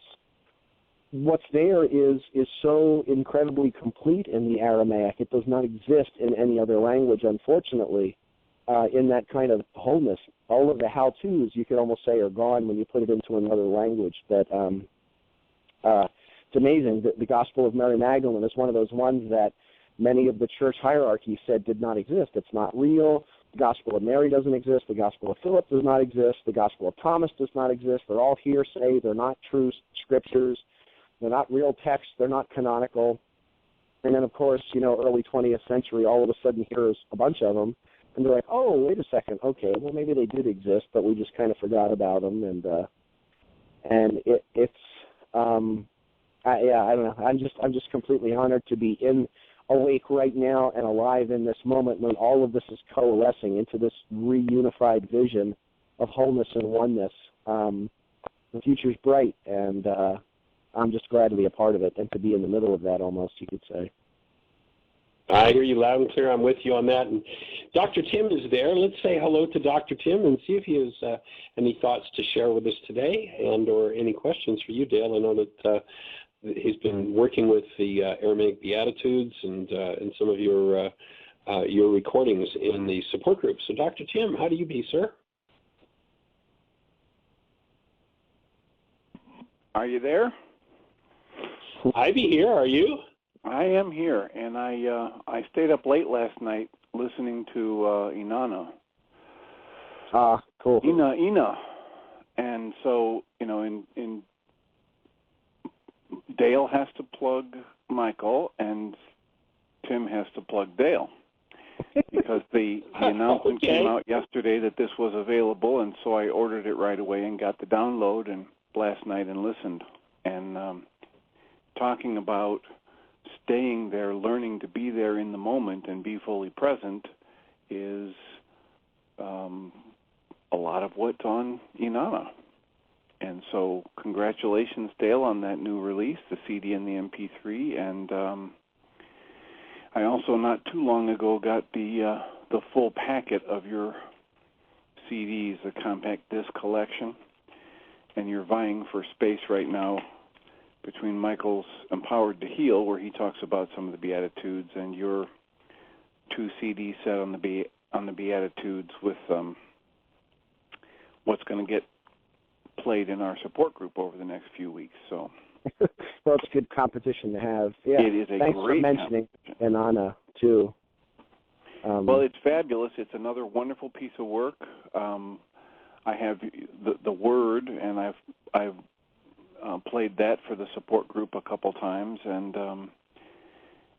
S3: what's there is so incredibly complete in the Aramaic. It does not exist in any other language, unfortunately, in that kind of wholeness. All of the how-tos, you could almost say, are gone when you put it into another language. But it's amazing that the Gospel of Mary Magdalene is one of those ones that many of the church hierarchy said did not exist. It's not real. The Gospel of Mary doesn't exist. The Gospel of Philip does not exist. The Gospel of Thomas does not exist. They're all hearsay. They're not true scriptures. They're not real texts. They're not canonical. And then, of course, early 20th century, all of a sudden here's a bunch of them. And they're like, oh, wait a second. Okay, well, maybe they did exist, but we just kind of forgot about them. And I don't know. I'm just completely honored to be awake right now and alive in this moment when all of this is coalescing into this reunified vision wholeness and oneness. The future's bright, and I'm just glad to be a part of it and to be in the middle of that almost, you could say.
S2: I hear you loud and clear. I'm with you on that. And Dr. Tim is there. Let's say hello to Dr. Tim and see if he has any thoughts to share with us today and or any questions for you, Dale. I know that he's been working with the Aramaic Beatitudes and some of your recordings in the support group. So, Dr. Tim, how do you be, sir?
S4: Are you there?
S2: I be here. Are you?
S4: I am here, and I stayed up late last night listening to Inanna.
S3: Cool.
S4: Ina. And so, in Dale has to plug Michael, and Tim has to plug Dale. Because the announcement came out yesterday that this was available, and so I ordered it right away and got the download and last night and listened. And talking about staying there, learning to be there in the moment and be fully present is a lot of what's on Inanna. And so congratulations, Dale, on that new release, the CD and the MP3. And I also not too long ago got the full packet of your CDs, the compact disc collection. And you're vying for space right now between Michael's Empowered to Heal, where he talks about some of the Beatitudes, and your 2 CD set on the Beatitudes with what's going to get played in our support group over the next few weeks. So,
S3: well, it's a good competition to have. Yeah,
S4: it is a
S3: thanks
S4: great
S3: for mentioning Inanna too.
S4: Well, it's fabulous. It's another wonderful piece of work. I have the Word, and I've played that for the support group a couple times, and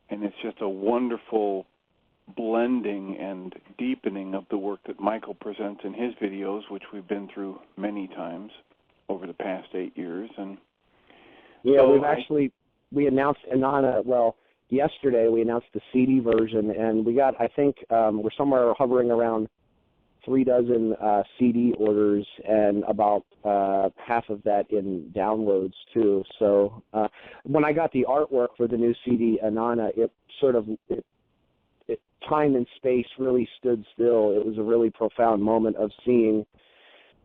S4: it's just a wonderful blending and deepening of the work that Michael presents in his videos, which we've been through many times over the past 8 years. And
S3: yeah,
S4: so
S3: we announced Inanna. Well, yesterday we announced the CD version, and we got, I think, we're somewhere hovering around 3 dozen CD orders, and about half of that in downloads too. So when I got the artwork for the new CD Inanna, it sort of time and space really stood still. It was a really profound moment of seeing,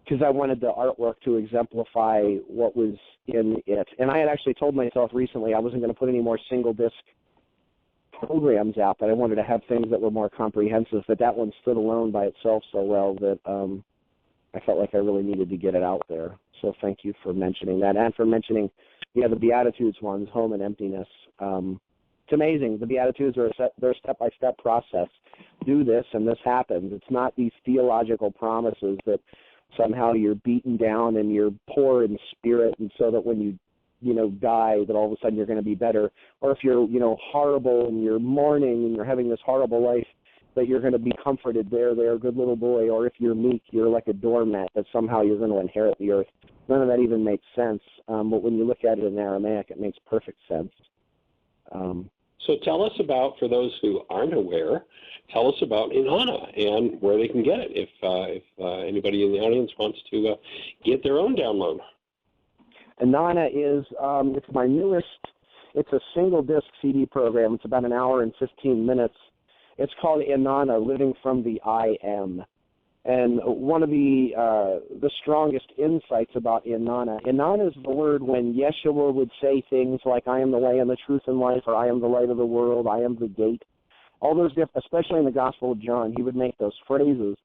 S3: because I wanted the artwork to exemplify what was in it. And I had actually told myself recently I wasn't going to put any more single disc programs out, that I wanted to have things that were more comprehensive, but that one stood alone by itself so well that I felt like I really needed to get it out there. So thank you for mentioning that, and for mentioning, the Beatitudes ones, Home and Emptiness. It's amazing. The Beatitudes are they're a step-by-step process. Do this and this happens. It's not these theological promises that somehow you're beaten down and you're poor in spirit, and so that when you die, that all of a sudden you're going to be better. Or if you're, horrible and you're mourning and you're having this horrible life, that you're going to be comforted. There, good little boy. Or if you're meek, you're like a doormat, that somehow you're going to inherit the earth. None of that even makes sense. But when you look at it in Aramaic, it makes perfect sense.
S2: So tell us about, for those who aren't aware, tell us about Inanna and where they can get it if anybody in the audience wants to get their own download.
S3: Inanna is, it's my newest, it's a single disc CD program. It's about an hour and 15 minutes. It's called Inanna, Living from the I Am. And one of the strongest insights about Inanna is the word when Yeshua would say things like, I am the way and the truth and life, or I am the light of the world, I am the gate. All those especially in the Gospel of John, he would make those phrases.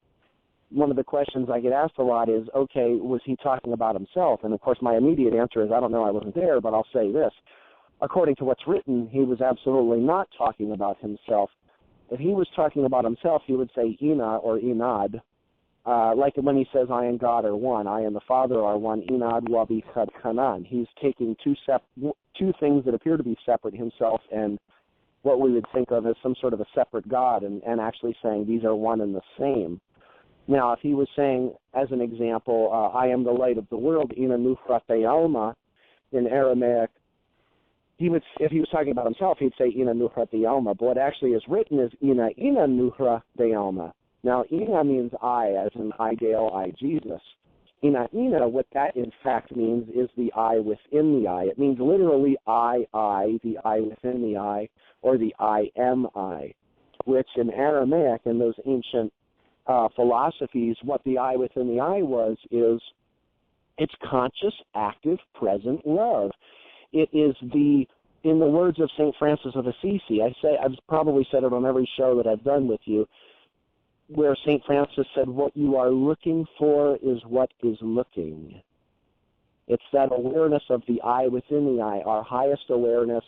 S3: One of the questions I get asked a lot is, okay, was he talking about himself? And, of course, my immediate answer is, I don't know, I wasn't there, but I'll say this. According to what's written, he was absolutely not talking about himself. If he was talking about himself, he would say Ina or Inad, like when he says, I and God are one, I and the Father are one, Inad wabi chad kanan. He's taking two things that appear to be separate, himself and what we would think of as some sort of a separate God, and actually saying these are one and the same. Now, if he was saying, as an example, I am the light of the world, Ina nuhra te'alma, in Aramaic, if he was talking about himself, he'd say Ina nuhra te'alma. But what actually is written is Ina nuhra te'alma. Now, Ina means I, as in I, Dale, I, Jesus. Ina, what that in fact means is the I within the I. It means literally I, the I within the I, or the I am I, which in Aramaic, in those ancient philosophies, what the I within the I was is it's conscious, active, present love. It is the, in the words of St. Francis of Assisi, I've probably said it on every show that I've done with you, where St. Francis said, what you are looking for is what is looking. It's that awareness of the I within the I, our highest awareness,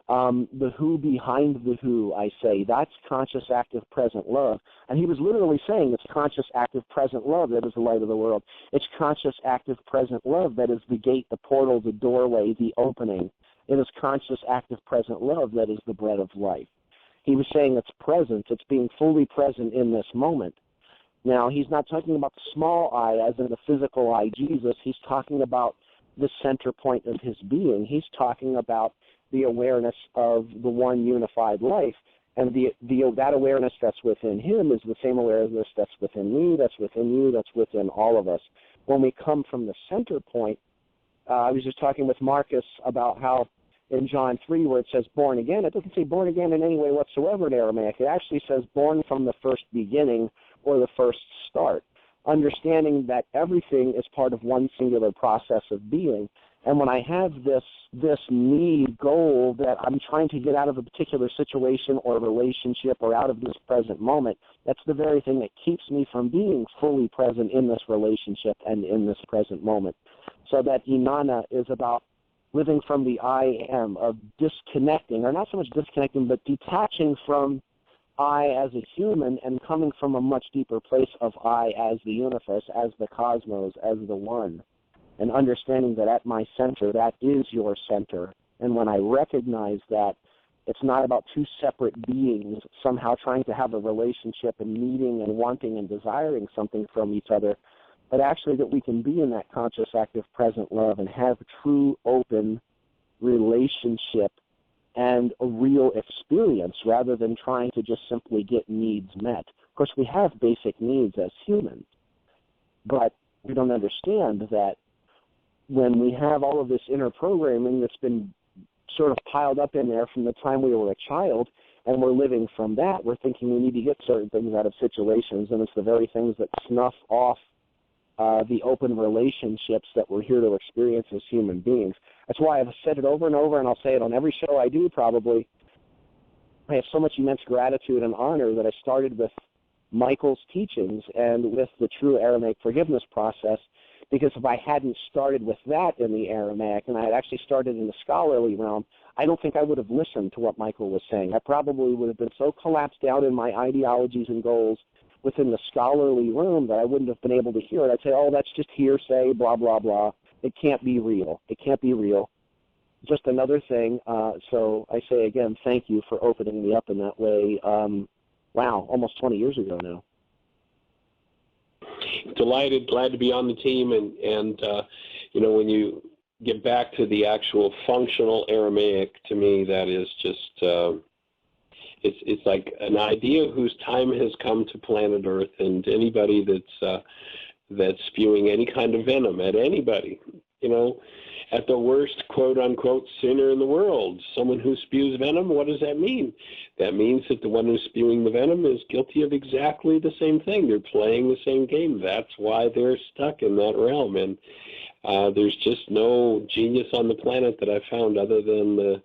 S3: the who behind the who, I say. That's conscious, active, present love. And he was literally saying it's conscious, active, present love that is the light of the world. It's conscious, active, present love that is the gate, the portal, the doorway, the opening. It is conscious, active, present love that is the bread of life. He was saying it's presence. It's being fully present in this moment. Now, he's not talking about the small I as in the physical I, Jesus. He's talking about the center point of his being. He's talking about the awareness of the one unified life. And that awareness that's within him is the same awareness that's within me, that's within you, that's within all of us. When we come from the center point, I was just talking with Marcus about how in John 3, where it says born again, it doesn't say born again in any way whatsoever in Aramaic. It actually says born from the first beginning or the first start, understanding that everything is part of one singular process of being. And when I have this need, goal that I'm trying to get out of a particular situation or relationship or out of this present moment, that's the very thing that keeps me from being fully present in this relationship and in this present moment. So that Inanna is about living from the I am, of disconnecting, or not so much disconnecting, but detaching from I as a human and coming from a much deeper place of I as the universe, as the cosmos, as the one, and understanding that at my center, that is your center. And when I recognize that, it's not about two separate beings somehow trying to have a relationship and needing and wanting and desiring something from each other, but actually that we can be in that conscious, active, present love and have true, open relationship and a real experience rather than trying to just simply get needs met. Of course, we have basic needs as humans, but we don't understand that when we have all of this inner programming that's been sort of piled up in there from the time we were a child, and we're living from that, we're thinking we need to get certain things out of situations, and it's the very things that snuff off the open relationships that we're here to experience as human beings. That's why I've said it over and over, and I'll say it on every show I do probably. I have so much immense gratitude and honor that I started with Michael's teachings and with the true Aramaic forgiveness process, because if I hadn't started with that in the Aramaic and I had actually started in the scholarly realm, I don't think I would have listened to what Michael was saying. I probably would have been so collapsed out in my ideologies and goals within the scholarly room that I wouldn't have been able to hear it. I'd say, oh, that's just hearsay, blah, blah, blah. It can't be real. It can't be real. Just another thing. So I say again, thank you for opening me up in that way. Wow, almost 20 years ago now.
S2: Delighted, glad to be on the team, and you know, when you get back to the actual functional Aramaic, to me that is just it's like an idea whose time has come to planet Earth, and anybody that's spewing any kind of venom at anybody, you know, at the worst quote unquote sinner in the world, someone who spews venom, what does that mean? That means that the one who's spewing the venom is guilty of exactly the same thing. They're playing the same game. That's why they're stuck in that realm. And there's just no genius on the planet that I've found other than the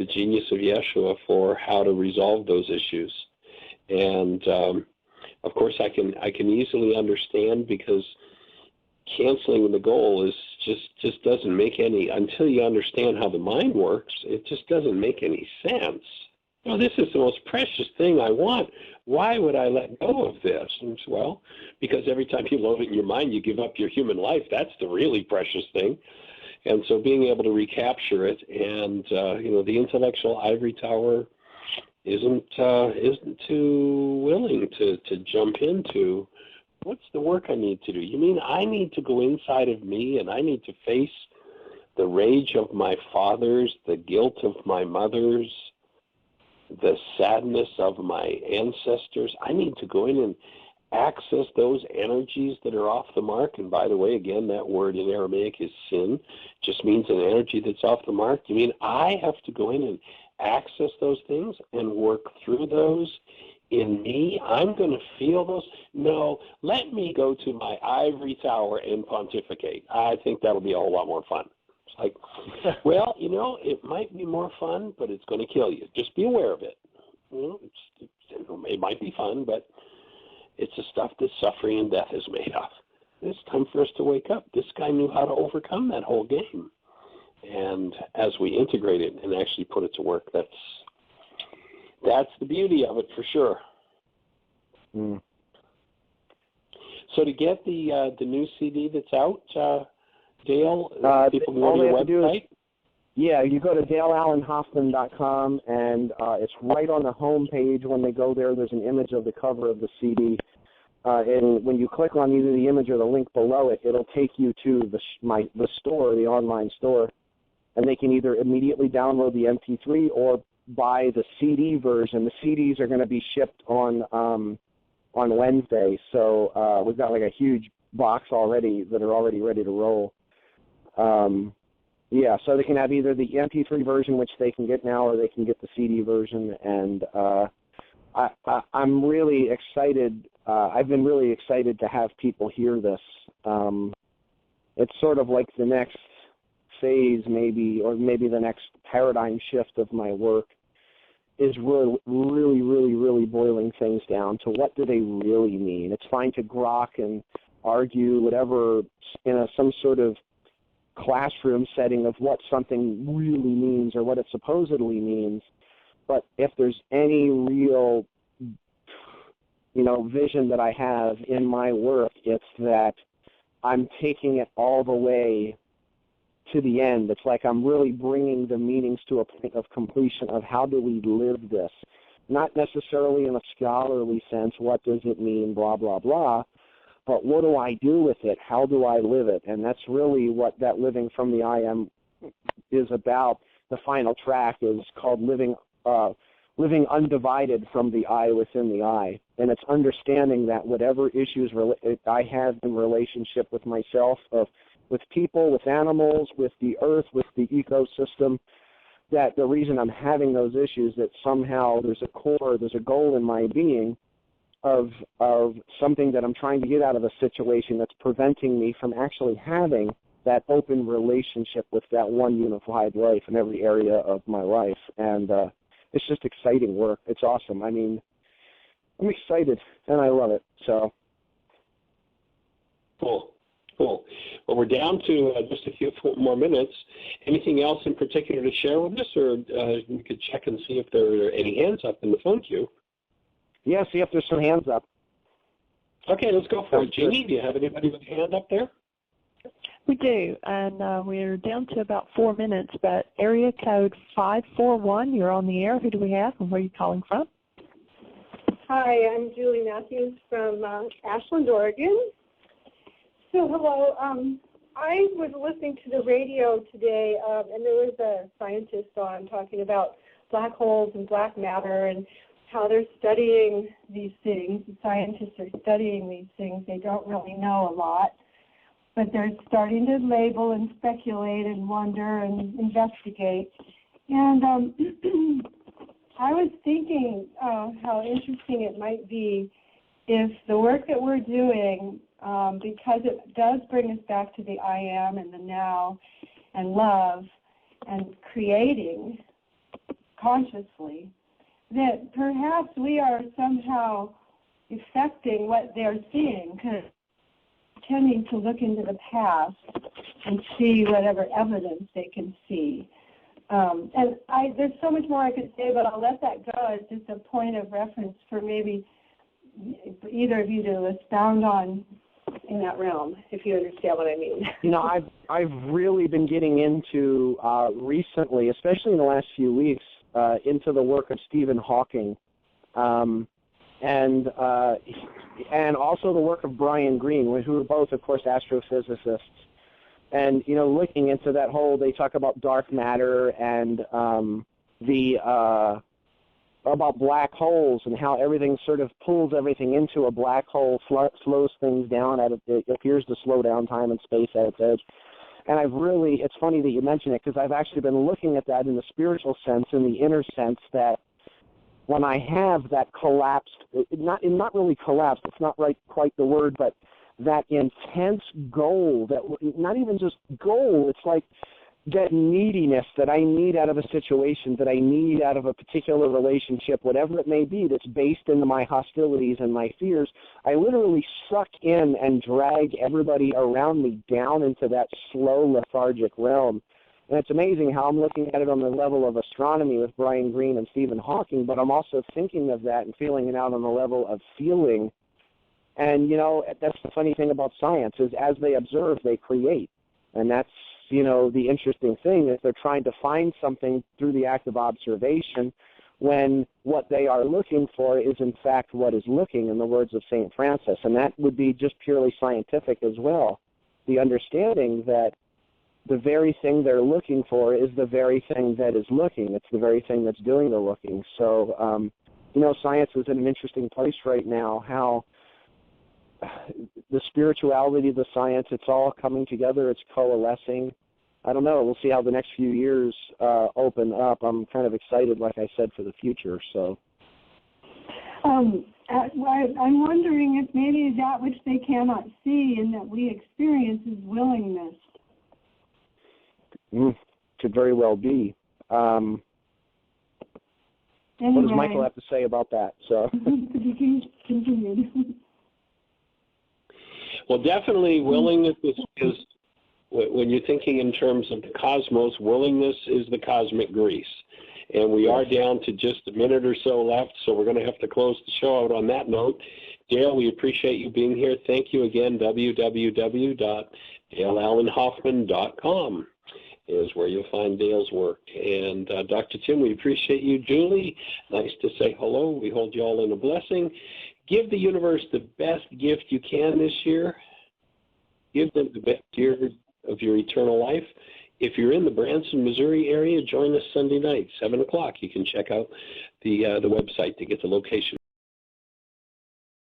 S2: genius of Yeshua for how to resolve those issues. And of course, I can easily understand, because canceling the goal is just doesn't make any, until you understand how the mind works, it just doesn't make any sense. You know, this is the most precious thing I want. Why would I let go of this? And well, because every time you load it in your mind, you give up your human life. That's the really precious thing. And so being able to recapture it, and you know, the intellectual ivory tower isn't too willing to jump into, what's the work I need to do? You mean I need to go inside of me and I need to face the rage of my fathers, the guilt of my mothers, the sadness of my ancestors. I need to go in and access those energies that are off the mark. And by the way, again, that word in Aramaic is sin, just means an energy that's off the mark. You mean I have to go in and access those things and work through those in me? I'm going to feel those? No, let me go to my ivory tower and pontificate. I think that'll be a whole lot more fun. It's like, well, you know, it might be more fun, but it's going to kill you. Just be aware of it. You know, it might be fun, but it's the stuff that suffering and death is made of. It's time for us to wake up. This guy knew how to overcome that whole game. And as we integrate it and actually put it to work, that's the beauty of it for sure.
S3: Mm.
S2: So to get the new CD that's out, Dale, people can go to your website?
S3: Yeah, you go to DaleAllenHoffman.com, and it's right on the home page. When they go there, there's an image of the cover of the CD. And when you click on either the image or the link below it, it'll take you to the store, the online store, and they can either immediately download the MP3 or buy the CD version. The CDs are going to be shipped on Wednesday, so we've got like a huge box already that are already ready to roll. Yeah, so they can have either the MP3 version, which they can get now, or they can get the CD version. And I'm really excited. I've been really excited to have people hear this. It's sort of like the next phase, maybe, or maybe the next paradigm shift of my work is really boiling things down to what do they really mean. It's fine to grok and argue whatever in some sort of classroom setting of what something really means or what it supposedly means, but if there's any real, vision that I have in my work, it's that I'm taking it all the way to the end. It's like I'm really bringing the meanings to a point of completion of how do we live this, not necessarily in a scholarly sense, what does it mean, blah, blah, blah, but what do I do with it? How do I live it? And that's really what that Living from the I Am is about. The final track is called Living Undivided from the I within the I. And it's understanding that whatever issues I have in relationship with myself, with people, with animals, with the earth, with the ecosystem, that the reason I'm having those issues, that somehow there's a goal in my being of something that I'm trying to get out of a situation that's preventing me from actually having that open relationship with that one unified life in every area of my life. And it's just exciting work. It's awesome. I mean, I'm excited, and I love it. So
S2: Cool. Well, we're down to just a few more minutes. Anything else in particular to share with us, or we could check and see if there are any hands up in the phone queue?
S3: Yeah, see if there's some hands up.
S2: Okay, let's go for it. Jeanie, do you have anybody with a hand up there?
S1: We do, and we're down to about 4 minutes, but area code 541, you're on the air. Who do we have, and where are you calling from?
S5: Hi, I'm Julie Matthews from Ashland, Oregon. So, hello. I was listening to the radio today, and there was a scientist on talking about black holes and black matter and how they're studying these things. The scientists are studying these things. They don't really know a lot, but they're starting to label and speculate and wonder and investigate. And I was thinking how interesting it might be if the work that we're doing, because it does bring us back to the I am and the now and love and creating consciously, that perhaps we are somehow affecting what they're seeing, because tending to look into the past and see whatever evidence they can see. And there's so much more I could say, but I'll let that go as just a point of reference for maybe either of you to expound on in that realm, if you understand what I mean.
S3: I've really been getting into recently, especially in the last few weeks, into the work of Stephen Hawking, and also the work of Brian Greene, who are both, of course, astrophysicists. And, looking into that whole, they talk about dark matter and the about black holes and how everything sort of pulls everything into a black hole, slows things down. It appears to slow down time and space at its edge. And it's funny that you mention it, because I've actually been looking at that in the spiritual sense, in the inner sense, that when I have that collapsed, not really collapsed, it's not quite the word, but that intense goal, that not even just goal, it's like that neediness that I need out of a situation, that I need out of a particular relationship, whatever it may be, that's based in my hostilities and my fears, I literally suck in and drag everybody around me down into that slow, lethargic realm. And it's amazing how I'm looking at it on the level of astronomy with Brian Greene and Stephen Hawking, but I'm also thinking of that and feeling it out on the level of feeling. And, that's the funny thing about science, is as they observe, they create. And that's, the interesting thing is they're trying to find something through the act of observation when what they are looking for is, in fact, what is looking, in the words of St. Francis. And that would be just purely scientific as well, the understanding that the very thing they're looking for is the very thing that is looking. It's the very thing that's doing the looking. So, science is in an interesting place right now, how the spirituality of the science, it's all coming together, it's coalescing. I don't know, we'll see how the next few years open up. I'm kind of excited, like I said, for the future. So
S5: I'm wondering if maybe that which they cannot see and that we experience is willingness.
S3: Could very well be.
S5: Anyway.
S3: What does Michael have to say about that? So
S5: you continue.
S2: Well, definitely willingness is, when you're thinking in terms of the cosmos, willingness is the cosmic grease. And we are down to just a minute or so left, so we're going to have to close the show out on that note. Dale, we appreciate you being here. Thank you again. www.daleallenhoffman.com is where you'll find Dale's work. And Dr. Tim, we appreciate you. Julie, nice to say hello. We hold you all in a blessing. Give the universe the best gift you can this year. Give them the best year of your eternal life. If you're in the Branson, Missouri area, join us Sunday night, 7 o'clock. You can check out the website to get the location